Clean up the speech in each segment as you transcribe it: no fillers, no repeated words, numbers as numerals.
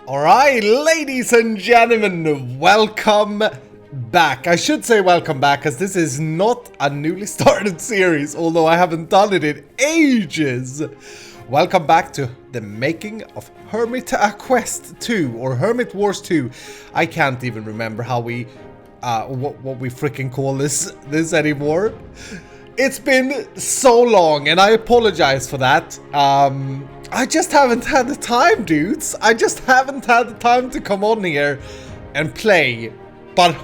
Alright, ladies and gentlemen, welcome back. I should say welcome back, because this is not a newly started series, although I haven't done it in ages. Welcome back to the making of Hermit Quest 2, or Hermit Wars 2. I can't even remember how we, what we freaking call this anymore. It's been so long, and I apologize for that. I just haven't had the time, dudes. I just haven't had the time to come on here and play. But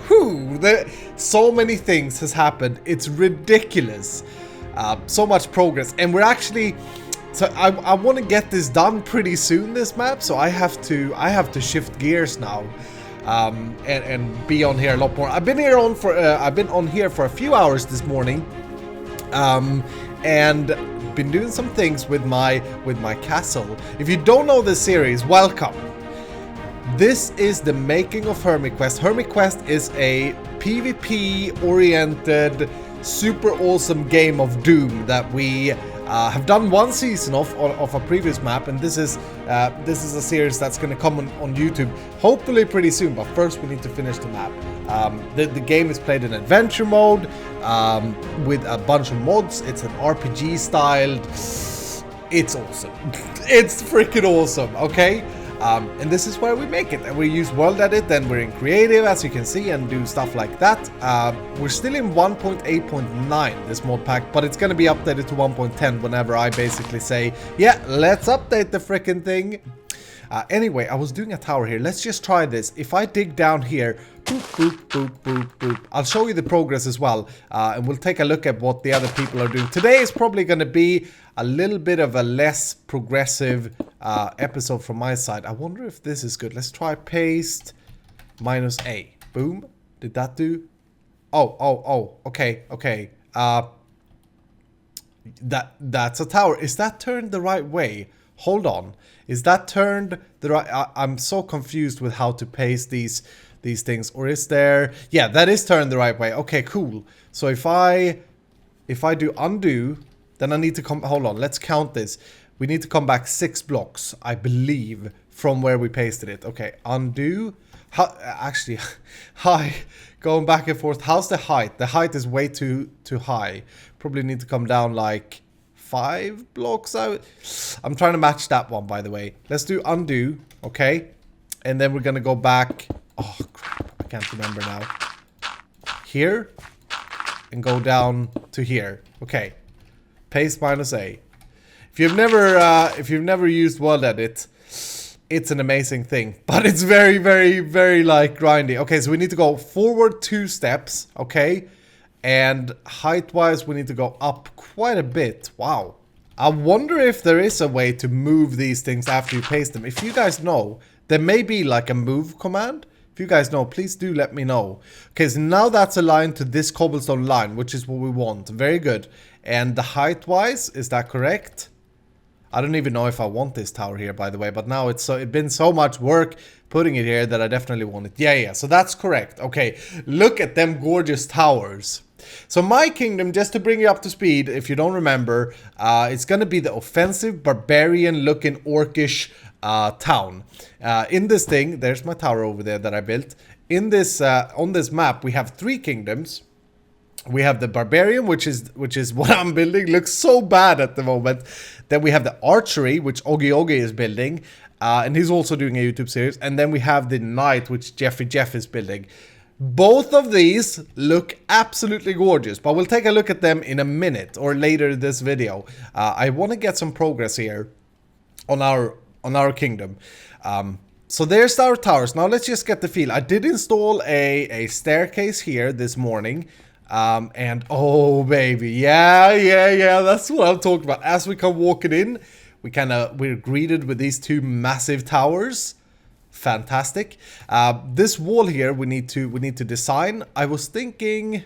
so many things has happened. It's ridiculous. So much progress, and we're actually. So I want to get this done pretty soon. This map, so I have to shift gears now, and be on here a lot more. I've been on here for a few hours this morning, and been doing some things with my castle. If you don't know this series, welcome. This is the making of Hermit Quest. Hermit Quest is a PvP oriented, super awesome game of Doom that we have done one season of a previous map, and this is a series that's going to come on YouTube hopefully pretty soon. But first we need to finish the map. The game is played in adventure mode with a bunch of mods. It's an RPG styled. It's awesome. It's freaking awesome. Okay. And this is where we make it, and we use WorldEdit, then we're in creative, as you can see, and do stuff like that. We're still in 1.8.9 this mod pack, but it's gonna be updated to 1.10 whenever I basically say, yeah, let's update the freaking thing. Anyway, I was doing a tower here. Let's just try this. If I dig down here, boop, boop, boop, boop, boop. I'll show you the progress as well, and we'll take a look at what the other people are doing. Today is probably going to be a little bit of a less progressive episode from my side. I wonder if this is good. Let's try paste -A. Boom. Did that do? Oh. Okay. That's a tower. Is that turned the right way? Hold on. Is that turned the right? I'm so confused with how to paste these things. Or is there? Yeah, that is turned the right way. Okay, cool. So if I do undo, then I need to come. Hold on. Let's count this. We need to come back 6 blocks, I believe, from where we pasted it. Okay, undo. Actually, hi. Going back and forth. How's the height? The height is way too high. Probably need to come down like 5 blocks out. I'm trying to match that one, by the way. Let's do undo, okay? And then we're gonna go back. Oh crap, I can't remember now. Here, and go down to here. Okay, paste -A. If you've never used WorldEdit, it's an amazing thing, but it's very, very, very like grindy. Okay, so we need to go forward 2 steps, okay? And height-wise, we need to go up quite a bit. Wow. I wonder if there is a way to move these things after you paste them. If you guys know, there may be like a move command. If you guys know, please do let me know. Okay, so now that's aligned to this cobblestone line, which is what we want. Very good. And the height-wise, is that correct? I don't even know if I want this tower here, by the way, but now it's been so much work putting it here that I definitely want it. Yeah, so that's correct. Okay, look at them gorgeous towers. So my kingdom, just to bring you up to speed, if you don't remember, it's going to be the offensive, barbarian-looking, orcish town. In this thing, there's my tower over there that I built. In this, on this map, we have 3 kingdoms. We have the barbarian, which is what I'm building. Looks so bad at the moment. Then we have the archery, which Ogi is building, and he's also doing a YouTube series. And then we have the knight, which Jeff is building. Both of these look absolutely gorgeous, but we'll take a look at them in a minute or later in this video. I want to get some progress here on our kingdom. So there's our towers. Now let's just get the feel. I did install a staircase here this morning. And oh baby, yeah, that's what I'm talking about. As we come walking in, we're greeted with these 2 massive towers. Fantastic. This wall here we need to design. I was thinking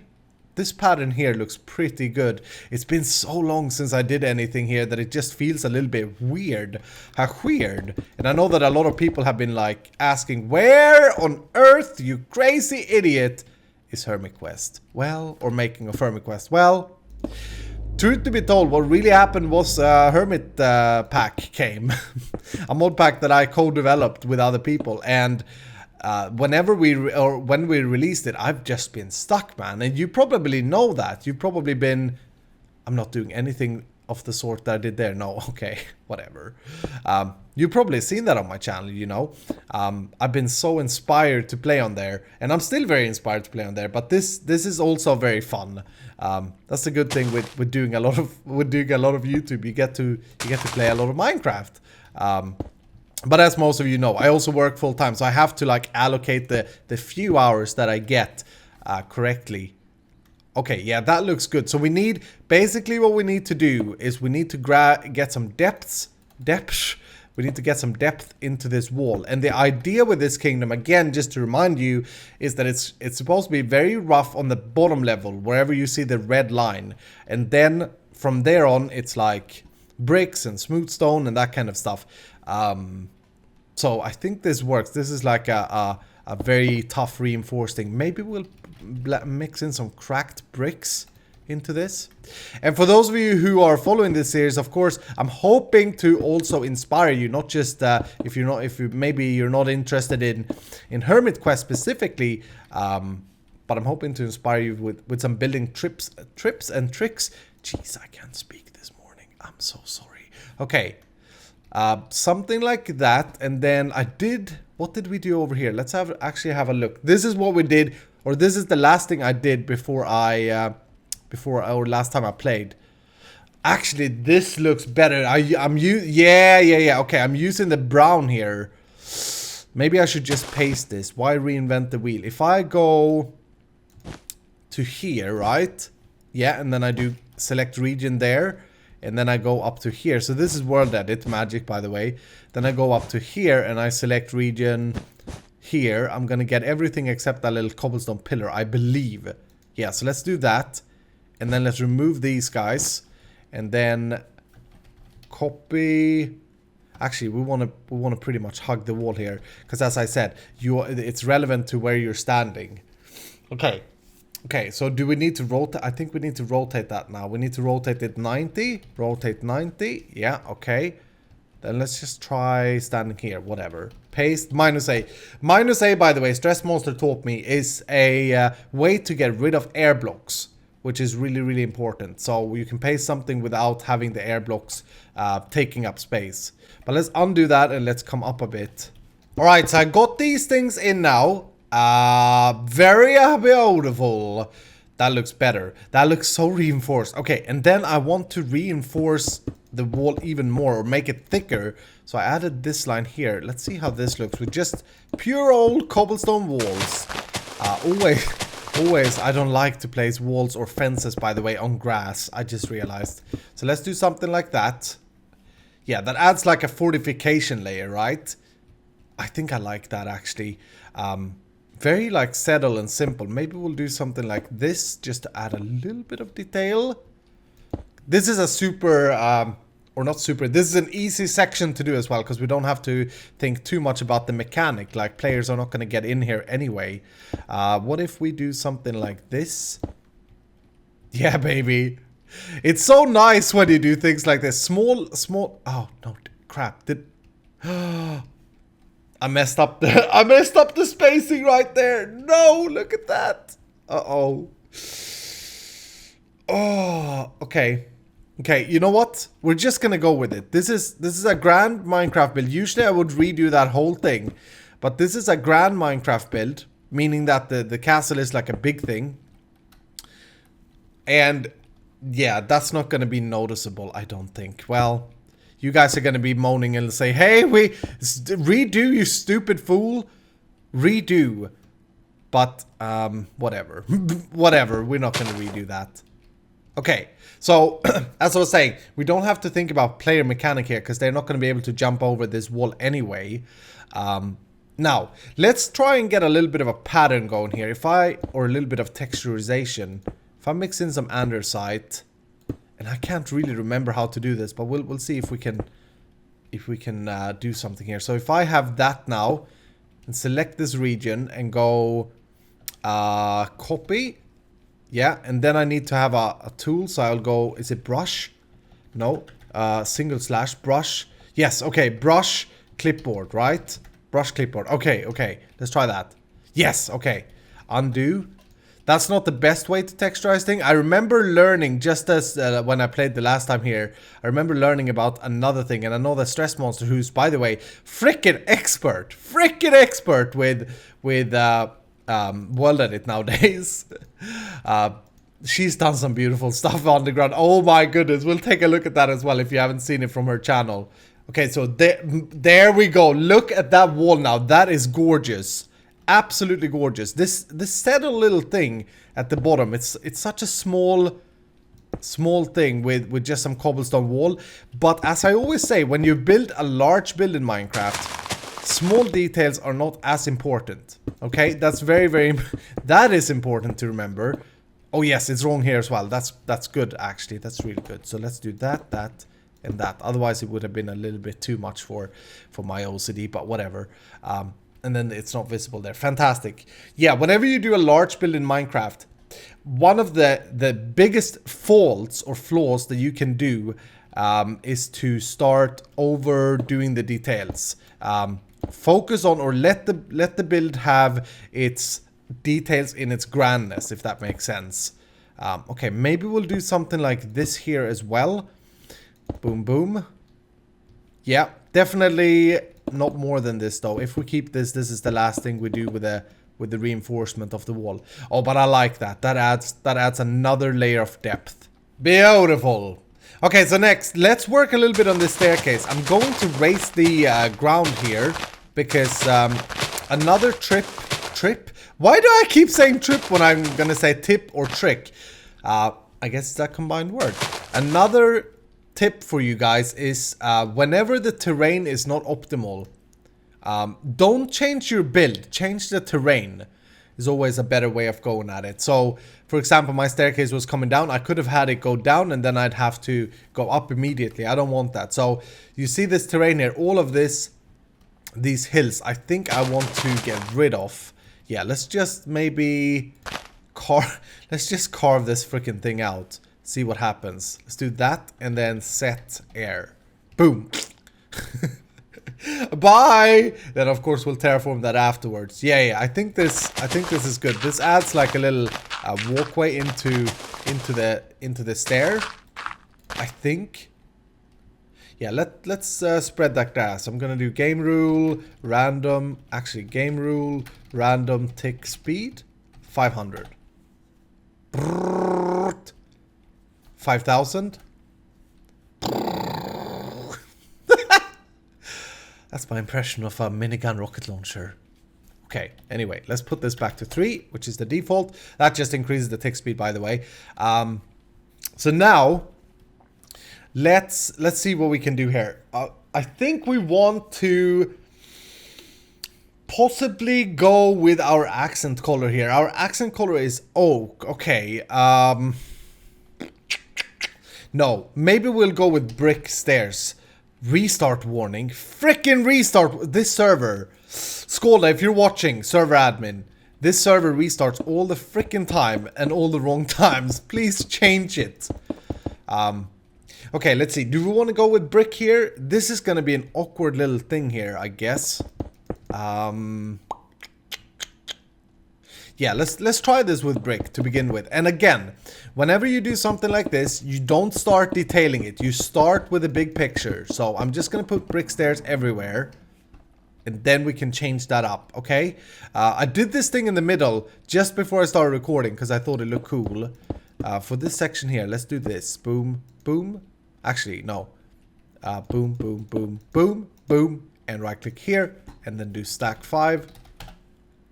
this pattern here looks pretty good. It's been so long since I did anything here that it just feels a little bit weird. How weird. And I know that a lot of people have been like asking, where on earth, you crazy idiot, is Hermit Quest? Well, or making of Hermit Quest? Well, truth to be told, what really happened was Hermit pack came. A mod pack that I co-developed with other people, and whenever when we released it, I've just been stuck, man. And you probably know that. You've probably been... I'm not doing anything of the sort that I did there. No, okay, whatever. You've probably seen that on my channel, you know. I've been so inspired to play on there, and I'm still very inspired to play on there. But this is also very fun. That's the good thing with doing a lot of YouTube. You get to play a lot of Minecraft. But as most of you know, I also work full time, so I have to like allocate the few hours that I get correctly. Okay, yeah, that looks good. So we need, basically what we need to do is we need to get some depth. We need to get some depth into this wall. And the idea with this kingdom, again, just to remind you, is that it's supposed to be very rough on the bottom level, wherever you see the red line. And then from there on, it's like bricks and smooth stone and that kind of stuff. So I think this works. This is like a very tough reinforced thing. Maybe we'll mix in some cracked bricks into this. And for those of you who are following this series, of course, I'm hoping to also inspire you, not just if maybe you're not interested in Hermit Quest specifically, but I'm hoping to inspire you with some building trips and tricks. Jeez, I can't speak this morning. I'm so sorry. Okay. Something like that, and then what did we do over here? Let's actually have a look. This is what we did, or this is the last thing I did before our last time I played. Actually, this looks better. Yeah. Okay, I'm using the brown here. Maybe I should just paste this. Why reinvent the wheel? If I go to here, right? Yeah, and then I do select region there. And then I go up to here. So this is WorldEdit magic, by the way. Then I go up to here and I select region here. I'm going to get everything except that little cobblestone pillar, I believe. Yeah, so let's do that. And then let's remove these guys. And then copy. Actually, we want to pretty much hug the wall here. Because as I said, it's relevant to where you're standing. Okay. Okay, so do we need to rotate? I think we need to rotate that now. We need to rotate it 90. Rotate 90. Yeah, okay. Then let's just try standing here. Whatever. Paste -A. -A, by the way, Stress Monster taught me, is a way to get rid of air blocks, which is really, really important. So you can paste something without having the air blocks taking up space. But let's undo that and let's come up a bit. Alright, so I got these things in now. Very beautiful. That looks better. That looks so reinforced. Okay, and then I want to reinforce the wall even more, or make it thicker. So I added this line here. Let's see how this looks with just pure old cobblestone walls. Always, I don't like to place walls or fences, by the way, on grass. I just realized. So let's do something like that. Yeah, that adds like a fortification layer, right? I think I like that, actually. Very like settle and simple. Maybe we'll do something like this just to add a little bit of detail. This is a super, or not super, this is an easy section to do as well, because we don't have to think too much about the mechanic. Like, players are not going to get in here anyway. What if we do something like this? Yeah, baby. It's so nice when you do things like this. Small, oh, no, crap. I messed up the spacing right there. No, look at that. Uh-oh. Oh, okay. Okay, you know what? We're just gonna go with it. This is a grand Minecraft build. Usually I would redo that whole thing. But this is a grand Minecraft build, meaning that the castle is like a big thing. And yeah, that's not gonna be noticeable, I don't think. Well, you guys are going to be moaning and say, hey, redo, you stupid fool. Redo. But, whatever. Whatever, we're not going to redo that. Okay, so, as I was saying, we don't have to think about player mechanic here, because they're not going to be able to jump over this wall anyway. Now, let's try and get a little bit of a pattern going here. Or a little bit of texturization. If I mix in some andesite... And I can't really remember how to do this, but we'll see if we can do something here. So if I have that now and select this region and go copy, Yeah, and then I need to have a tool, so I'll go, is it brush? No, single slash brush. Yes, okay, brush clipboard, right? Brush clipboard. Okay, okay, let's try that. Yes, okay. Undo. That's not the best way to texturize thing. I remember learning, just as when I played the last time here, I remember learning about another thing, and I know that Stress Monster, who's, by the way, freaking expert with WorldEdit nowadays. She's done some beautiful stuff on the ground. Oh my goodness, we'll take a look at that as well if you haven't seen it from her channel. Okay, so there we go. Look at that wall now. That is gorgeous. Absolutely gorgeous. This saddle little thing at the bottom, it's such a small thing with just some cobblestone wall. But as I always say, when you build a large build in Minecraft, small details are not as important. Okay, that's that is important to remember. Oh yes, it's wrong here as well. That's good actually. That's really good. So let's do that, and that. Otherwise it would have been a little bit too much for my OCD, but whatever. And then it's not visible there. Fantastic. Yeah, whenever you do a large build in Minecraft, one of the biggest faults or flaws that you can do is to start overdoing the details. Focus on, or let the build have its details in its grandness, if that makes sense. Okay, maybe we'll do something like this here as well. Boom, boom. Yeah, definitely not more than this though. If we keep this is the last thing we do with the reinforcement of the wall. Oh, but I like that. That adds another layer of depth. Beautiful. Okay, so next, let's work a little bit on this staircase. I'm going to raise the ground here because another trip. Why do I keep saying trip when I'm gonna say tip or trick? I guess it's a combined word. Another tip for you guys is whenever the terrain is not optimal, don't change your build, change the terrain is always a better way of going at it. So for example, my staircase was coming down. I could have had it go down and then I'd have to go up immediately. I don't want that. So you see this terrain here, all of these hills, I think I want to get rid of. Yeah, let's just maybe carve this freaking thing out. See what happens. Let's do that and then set air. Boom. Bye. Then of course we'll terraform that afterwards. Yeah. I think this is good. This adds like a little walkway into the stair. I think. Yeah. Let's spread that grass. I'm gonna do game rule random. Actually, game rule random tick speed 500. 5,000. That's my impression of a minigun rocket launcher. Okay, anyway, let's put this back to 3, which is the default. That just increases the tick speed, by the way. So now, let's see what we can do here. I think we want to possibly go with our accent color here. Our accent color is oak. Okay. No, maybe we'll go with brick stairs. Restart warning. Frickin' restart this server. Skolda, if you're watching, server admin, this server restarts all the frickin' time and all the wrong times. Please change it. Okay, let's see. Do we want to go with brick here? This is gonna be an awkward little thing here, I guess. Yeah, let's try this with brick to begin with. And again, whenever you do something like this, you don't start detailing it. You start with a big picture. So I'm just gonna put brick stairs everywhere, and then we can change that up, okay? I did this thing in the middle just before I started recording because I thought it looked cool. For this section here, let's do this. Boom, boom. Actually, no. Boom, boom, boom, boom, boom. And right click here, and then do stack 5.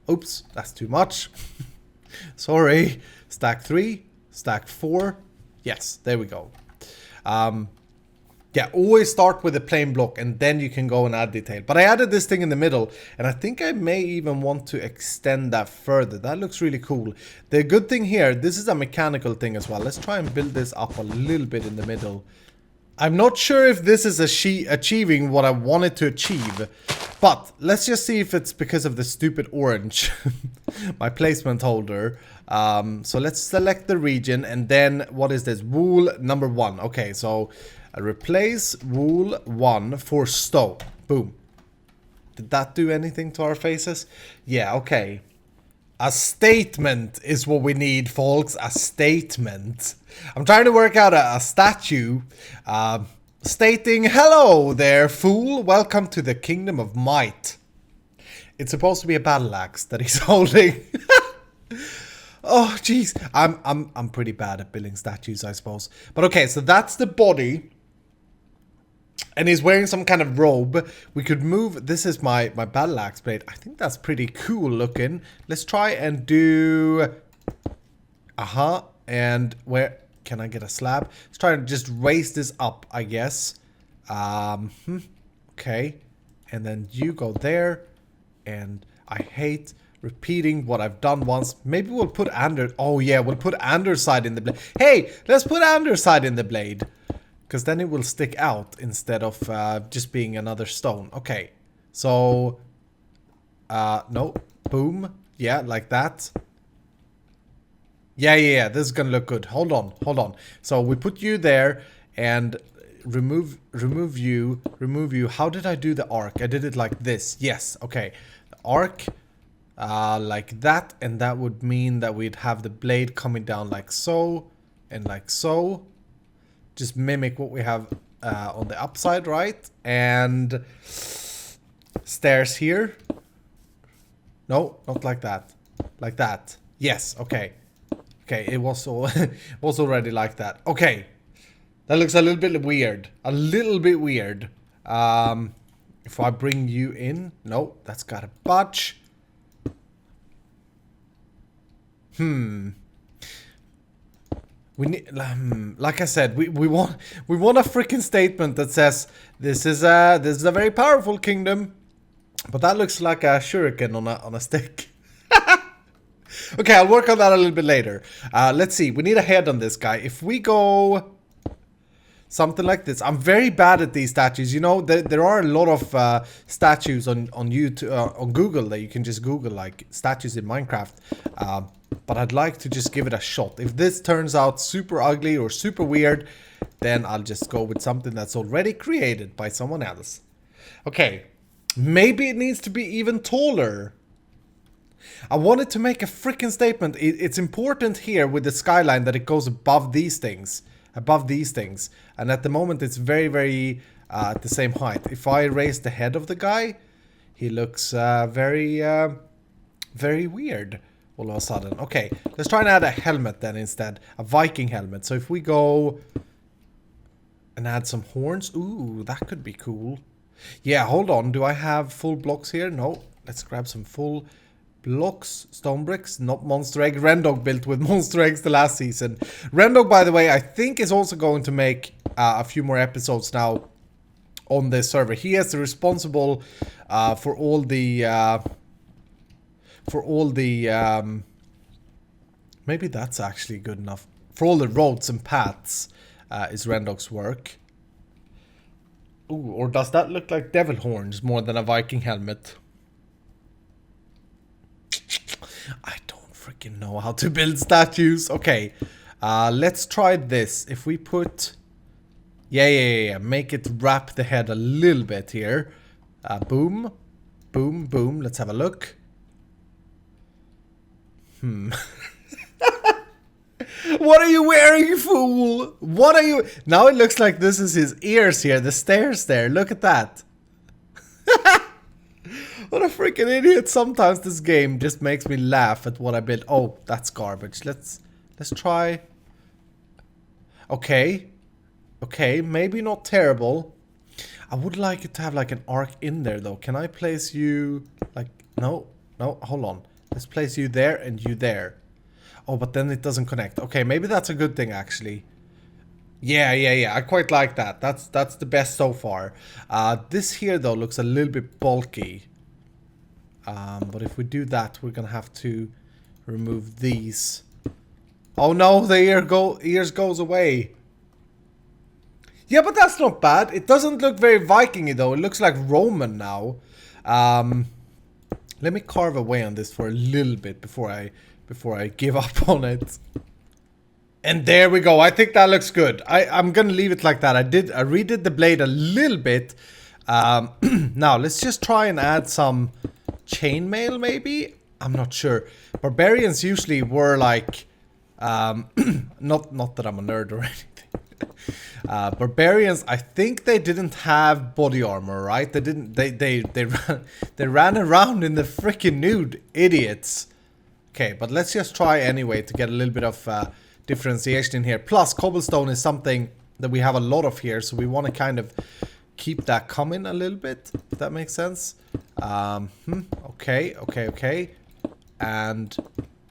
Oops, that's too much. Sorry. Stack 3, stack 4. Yes, there we go. Yeah, always start with a plain block and then you can go and add detail. But I added this thing in the middle and I think I may even want to extend that further. That looks really cool. The good thing here, this is a mechanical thing as well. Let's try and build this up a little bit in the middle. I'm not sure if this is achieving what I wanted to achieve, but let's just see if it's because of the stupid orange, my placement holder. So let's select the region, and then what is this? Wool number 1. Okay, so replace wool 1 for stone. Boom. Did that do anything to our faces? Yeah, okay. A statement is what we need, folks. A statement. I'm trying to work out a statue stating, "Hello there, fool. Welcome to the kingdom of might." It's supposed to be a battle axe that he's holding. Oh, jeez. I'm pretty bad at building statues, I suppose. But okay, so that's the body. And he's wearing some kind of robe. We could move. This is my battle axe blade. I think that's pretty cool looking. Let's try and do... And where... Can I get a slab? Let's try and just raise this up, I guess. Okay. And then you go there. And I hate repeating what I've done once. Maybe we'll put Oh, yeah. We'll put underside in the blade. Hey! Let's put underside in the blade. Because then it will stick out instead of just being another stone. Okay. So... no. Boom. Yeah, like that. Yeah. This is gonna look good. Hold on. So we put you there and remove you. How did I do the arc? I did it like this. Yes. Okay. The arc like that, and that would mean that we'd have the blade coming down like so and like so. Just mimic what we have on the upside, right? And stairs here. No, not like that. Like that. Yes, okay. Okay, it was already like that. Okay. That looks a little bit weird. A little bit weird. If I bring you in. No, that's gotta budge. We need, like I said, we want a freaking statement that says this is a very powerful kingdom, but that looks like a shuriken on a stick. Okay, I'll work on that a little bit later. Let's see. We need a head on this guy. If we go something like this, I'm very bad at these statues. You know, there are a lot of statues on YouTube, on Google that you can just Google like statues in Minecraft. But I'd like to just give it a shot. If this turns out super ugly or super weird, then I'll just go with something that's already created by someone else. Okay, maybe it needs to be even taller. I wanted to make a freaking statement. It's important here with the skyline that it goes above these things. And at the moment it's very, very at the same height. If I raise the head of the guy, he looks very weird. All of a sudden. Okay, let's try and add a helmet then instead. A Viking helmet. So if we go and add some horns. Ooh, that could be cool. Yeah, hold on. Do I have full blocks here? No. Let's grab some full blocks. Stone bricks. Not monster egg. Rendog built with monster eggs the last season. Rendog, by the way, I think is also going to make a few more episodes now on this server. He is responsible for all the... maybe that's actually good enough. For all the roads and paths is Rendog's work. Ooh, or does that look like devil horns more than a Viking helmet? I don't freaking know how to build statues. Okay, let's try this. If we put... Yeah. Make it wrap the head a little bit here. Boom. Boom. Let's have a look. What are you wearing, fool? What are you... Now it looks like this is his ears here. The stairs there. Look at that. What a freaking idiot. Sometimes this game just makes me laugh at what I built. Oh, that's garbage. Let's try... Okay, maybe not terrible. I would like it to have like an arc in there though. Can I place you... like... No, hold on. Let's place you there and you there. Oh, but then it doesn't connect. Okay, maybe that's a good thing, actually. Yeah. I quite like that. That's the best so far. This here, though, looks a little bit bulky. But if we do that, we're gonna have to remove these. Oh no, the ears goes away. Yeah, but that's not bad. It doesn't look very Viking-y, though. It looks like Roman now. Let me carve away on this for a little bit before I before I give up on it. And there we go. I think that looks good. I'm gonna leave it like that. I redid the blade a little bit. Now let's just try and add some chainmail maybe. I'm not sure. Barbarians usually were like, not that I'm a nerd or anything. Barbarians, I think they didn't have body armor, right? They didn't. They ran around in the freaking nude, idiots. Okay, but let's just try anyway to get a little bit of differentiation in here. Plus, cobblestone is something that we have a lot of here, so we want to kind of keep that coming a little bit, if that makes sense. Okay. And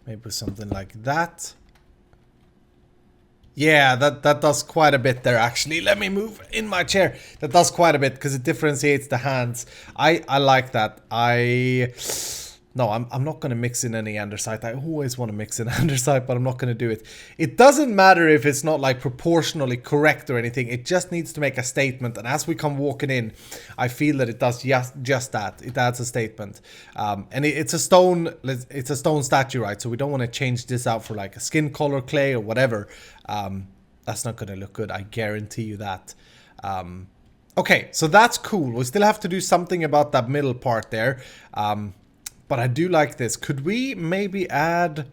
maybe something like that. Yeah, that does quite a bit there, actually. Let me move in my chair. That does quite a bit, because it differentiates the hands. I like that. No, I'm not going to mix in any andesite. I always want to mix in andesite, but I'm not going to do it. It doesn't matter if it's not like proportionally correct or anything. It just needs to make a statement. And as we come walking in, I feel that it does just that. It adds a statement. And it's a stone statue, right? So we don't want to change this out for like a skin color clay or whatever. That's not going to look good. I guarantee you that. Okay, so that's cool. We still have to do something about that middle part there. But I do like this. Could we maybe add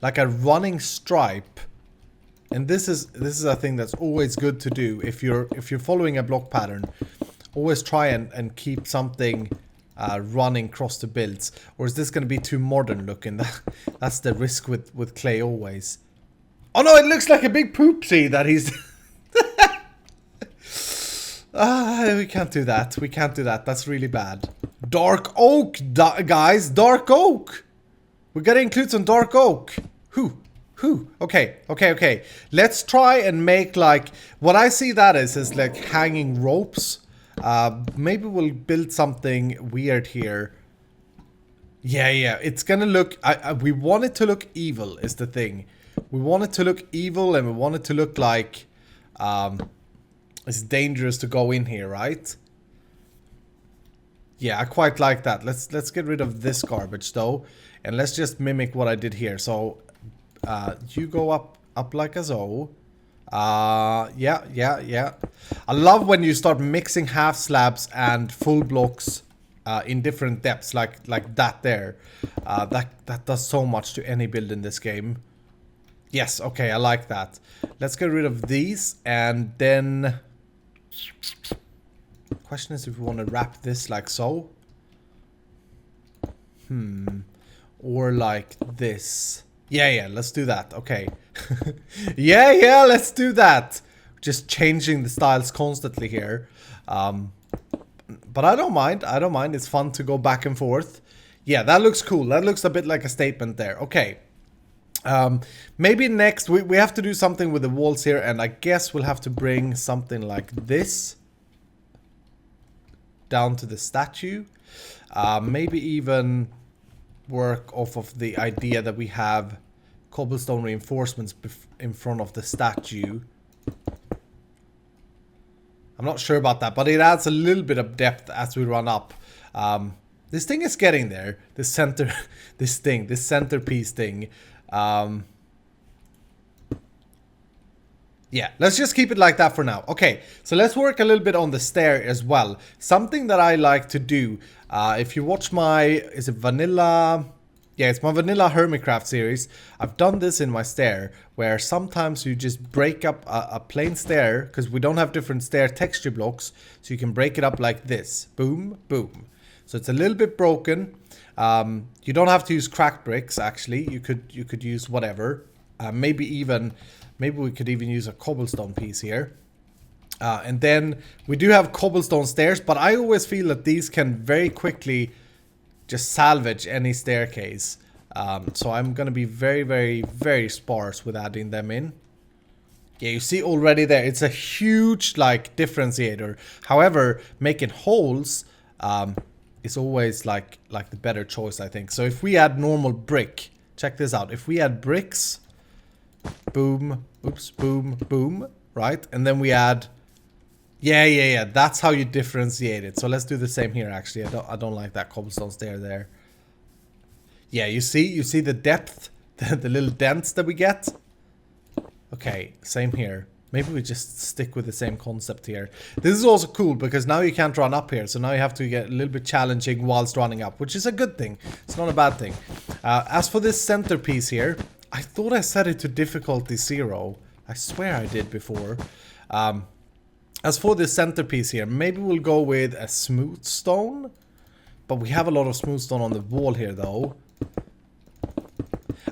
like a running stripe? And this is a thing that's always good to do if you're following a block pattern. Always try and keep something running across the builds. Or is this going to be too modern looking? That's the risk with clay always. Oh no, it looks like a big poopsie that he's... we can't do that. We can't do that. That's really bad. Dark oak, guys. Dark oak. We gotta include some dark oak. Who? Okay. Let's try and make like... What I see that is like hanging ropes. Maybe we'll build something weird here. Yeah. It's gonna look... we want it to look evil is the thing. We want it to look evil and we want it to look like... it's dangerous to go in here, right? Yeah, I quite like that. Let's get rid of this garbage though, and let's just mimic what I did here. So, you go up like a so. Yeah. I love when you start mixing half slabs and full blocks in different depths, like that there. That does so much to any build in this game. Yes, okay, I like that. Let's get rid of these, and then... Question is if we want to wrap this like so. Or like this. Yeah, let's do that. Okay. yeah, let's do that. Just changing the styles constantly here. But I don't mind. It's fun to go back and forth. Yeah, that looks cool. That looks a bit like a statement there. Okay. Maybe next we have to do something with the walls here, and I guess we'll have to bring something like this down to the statue. Maybe even work off of the idea that we have cobblestone reinforcements in front of the statue. I'm not sure about that, but it adds a little bit of depth as we run up. This thing is getting there. This centerpiece thing. Yeah, let's just keep it like that for now. Okay, so let's work a little bit on the stair as well. Something that I like to do, if you watch my, is it vanilla? Yeah, it's my vanilla Hermitcraft series. I've done this in my stair, where sometimes you just break up a plain stair, because we don't have different stair texture blocks, so you can break it up like this. Boom, boom. So it's a little bit broken. You don't have to use cracked bricks, actually. You could use whatever. Maybe we could even use a cobblestone piece here. And then we do have cobblestone stairs, but I always feel that these can very quickly just salvage any staircase. So I'm going to be very sparse with adding them in. Yeah, you see already there, it's a huge like differentiator. However, making holes is always like the better choice, I think. So if we add normal brick, check this out. If we add bricks, boom, oops, boom, boom, right? And then we add, yeah, that's how you differentiate it. So let's do the same here, actually. I don't like that cobblestone stair there. Yeah, you see the depth, the little dents that we get. Okay, same here. Maybe we just stick with the same concept here. This is also cool because now you can't run up here. So now you have to get a little bit challenging whilst running up, which is a good thing. It's not a bad thing. As for this centerpiece here, I thought I set it to difficulty 0. I swear I did before. As for this centerpiece here, maybe we'll go with a smooth stone. But we have a lot of smooth stone on the wall here though.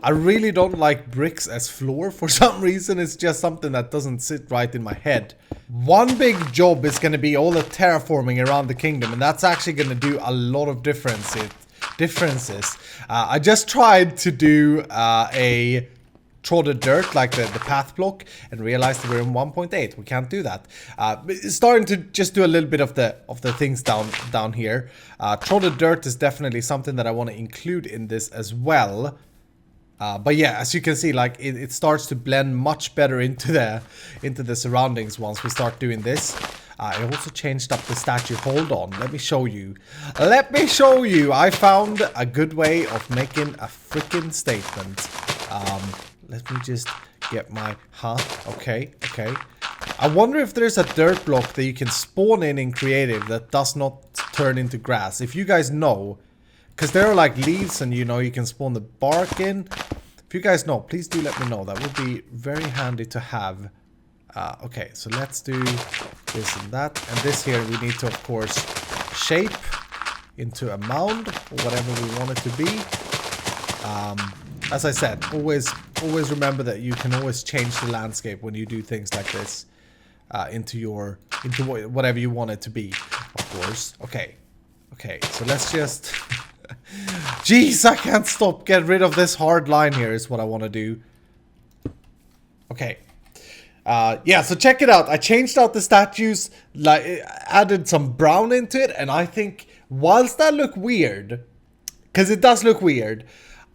I really don't like bricks as floor for some reason. It's just something that doesn't sit right in my head. One big job is going to be all the terraforming around the kingdom, and that's actually going to do a lot of differences. I just tried to do a trodden dirt like the path block and realized that we're in 1.8. We can't do that. It's starting to just do a little bit of the things down here. Trodden dirt is definitely something that I want to include in this as well. But yeah, as you can see, like it starts to blend much better into the surroundings once we start doing this. I also changed up the statue. Hold on, let me show you. I found a good way of making a freaking statement. Let me just get my okay. I wonder if there's a dirt block that you can spawn in creative that does not turn into grass. If you guys know. Because there are like leaves and you know you can spawn the bark in. If you guys know, please do let me know. That would be very handy to have. Okay, so let's do this and that. And this here we need to, of course, shape into a mound or whatever we want it to be. As I said, always remember that you can always change the landscape when you do things like this into whatever you want it to be, of course. Okay, so let's just... Jeez, I can't stop. Get rid of this hard line here is what I want to do. Okay. Yeah, so check it out. I changed out the statues, like added some brown into it, and I think whilst that look weird, because it does look weird,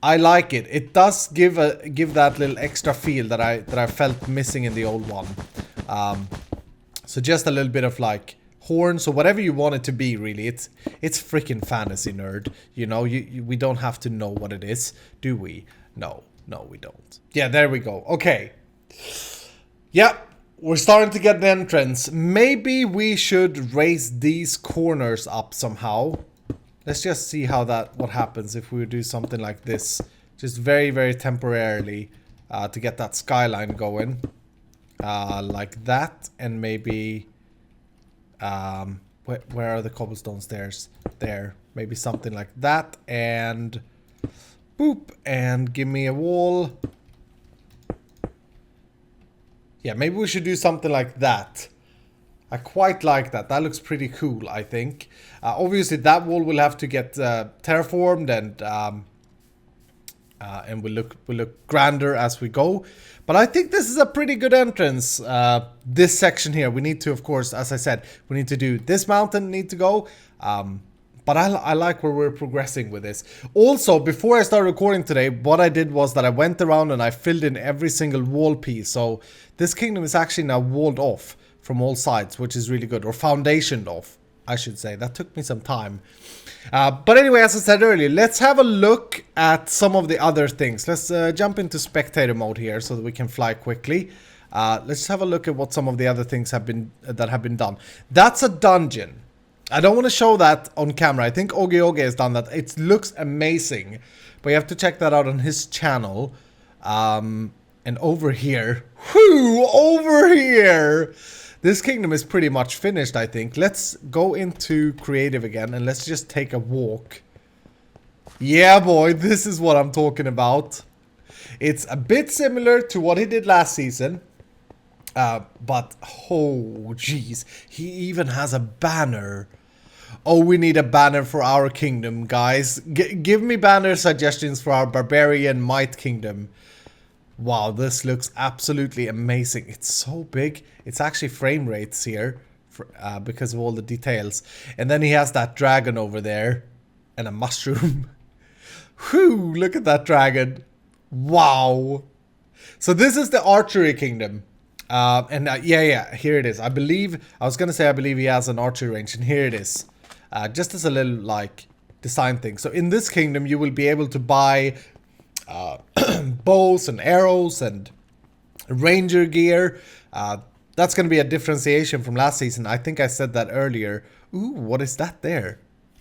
I like it. It does give that little extra feel that I felt missing in the old one. So just a little bit of like horns or whatever you want it to be, really. It's freaking fantasy, nerd. You know, we don't have to know what it is, do we? No, we don't. Yeah, there we go. Okay. Yeah, we're starting to get the entrance. Maybe we should raise these corners up somehow. Let's just see what happens if we do something like this. Just very, very temporarily to get that skyline going. Like that, and maybe... where are the cobblestone stairs? There. Maybe something like that. And boop. And give me a wall. Yeah, maybe we should do something like that. I quite like that. That looks pretty cool, I think. Obviously, that wall will have to get terraformed and will look grander as we go. But I think this is a pretty good entrance. This section here, we need to, of course, as I said, we need to do this mountain need to go. But I like where we're progressing with this. Also, before I started recording today, what I did was that I went around and I filled in every single wall piece. So this kingdom is actually now walled off from all sides, which is really good. Or foundationed off, I should say. That took me some time. But anyway, as I said earlier, let's have a look at some of the other things. Let's jump into spectator mode here so that we can fly quickly. Let's have a look at what some of the other things have been done. That's a dungeon. I don't want to show that on camera. I think Oge has done that. It looks amazing. But you have to check that out on his channel. And over here. Whoo! Over here! This kingdom is pretty much finished, I think. Let's go into creative again and let's just take a walk. Yeah, boy, this is what I'm talking about. It's a bit similar to what he did last season. But, oh, jeez. He even has a banner. Oh, we need a banner for our kingdom, guys. Give me banner suggestions for our barbarian might kingdom. Wow, this looks absolutely amazing. It's so big. It's actually frame rates here because of all the details. And then he has that dragon over there and a mushroom. Whew, look at that dragon. Wow. So this is the archery kingdom. Yeah, here it is. I was going to say I believe he has an archery range, and here it is. Just as a little, like, design things. So in this kingdom, you will be able to buy bows and arrows and ranger gear. That's going to be a differentiation from last season. I think I said that earlier. Ooh, what is that there?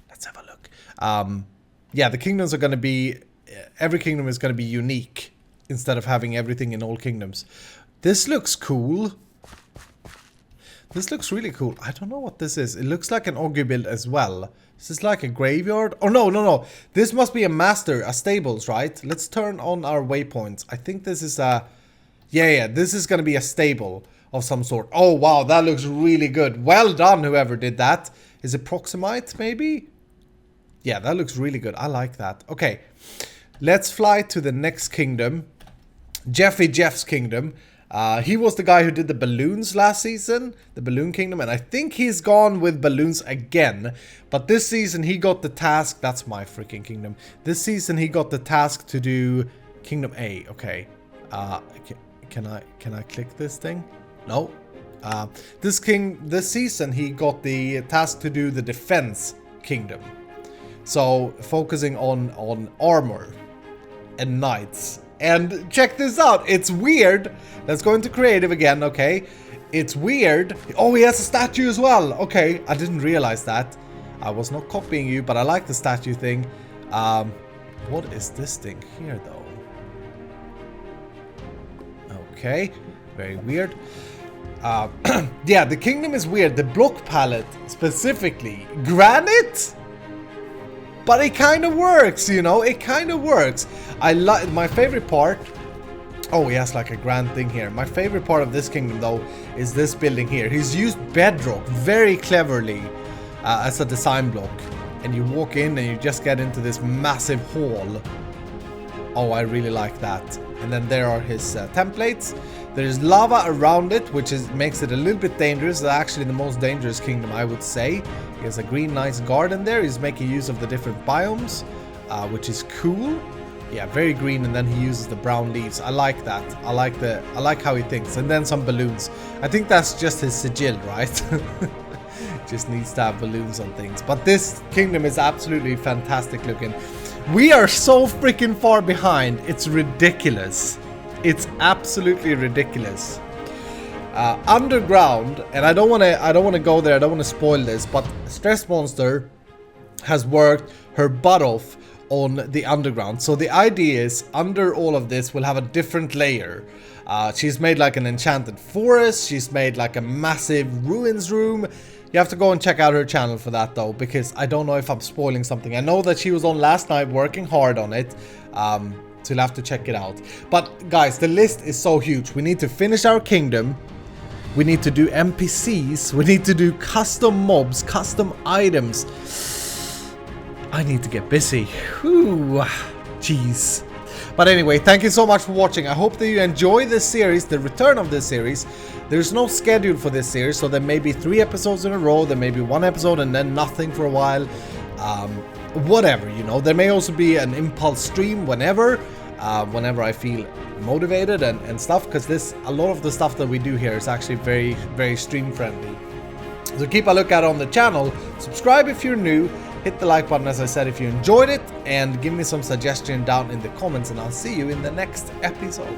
Let's have a look. Yeah, the kingdoms are going to be... Every kingdom is going to be unique instead of having everything in all kingdoms. This looks cool. This looks really cool. I don't know what this is. It looks like an auger build as well. Is this like a graveyard? Oh, no. This must be a master, a stables, right? Let's turn on our waypoints. I think this is a... Yeah, this is going to be a stable of some sort. Oh, wow, that looks really good. Well done, whoever did that. Is it Proximite, maybe? Yeah, that looks really good. I like that. Okay, let's fly to the next kingdom. Jeff's kingdom. He was the guy who did the balloons last season, the balloon kingdom, and I think he's gone with balloons again. But this season he got the task. That's my freaking kingdom. This season he got the task to do Kingdom A. Okay. Can I click this thing? No. This season he got the task to do the defense kingdom. So focusing on armor and knights. And check this out, it's weird. Let's go into creative again, okay? It's weird. Oh, he has a statue as well. Okay, I didn't realize that. I was not copying you, but I like the statue thing. What is this thing here, though? Okay, very weird. Yeah, the kingdom is weird. The block palette, specifically. Granite? But it kind of works, you know, it kind of works. I like my favorite part. Oh, he has like a grand thing here. My favorite part of this kingdom, though, is this building here. He's used bedrock very cleverly as a design block. And you walk in and you just get into this massive hall. Oh, I really like that. And then there are his templates. There's lava around it, which makes it a little bit dangerous. It's actually the most dangerous kingdom, I would say. He has a green nice garden there. He's making use of the different biomes, which is cool. Yeah, very green, and then he uses the brown leaves. I like that. I like how he thinks. And then some balloons. I think that's just his sigil, right? Just needs to have balloons on things. But this kingdom is absolutely fantastic looking. We are so freaking far behind. It's ridiculous. It's absolutely ridiculous. Underground, and I don't want to go there. I don't want to spoil this, but Stress Monster has worked her butt off on the underground. So the idea is, under all of this, we'll have a different layer. She's made like an enchanted forest. She's made like a massive ruins room. You have to go and check out her channel for that, though, because I don't know if I'm spoiling something. I know that she was on last night working hard on it. So you'll have to check it out. But guys, the list is so huge. We need to finish our kingdom. We need to do NPCs. We need to do custom mobs, custom items. I need to get busy. Whew. Jeez. But anyway, thank you so much for watching. I hope that you enjoy this series, the return of this series. There's no schedule for this series, so there may be 3 episodes in a row. There may be 1 episode and then nothing for a while. Whatever, you know. There may also be an impulse stream whenever I feel motivated and stuff, because a lot of the stuff that we do here is actually very, very stream friendly. So keep a lookout on the channel. Subscribe if you're new. Hit the like button, as I said, if you enjoyed it, and give me some suggestion down in the comments, and I'll see you in the next episode.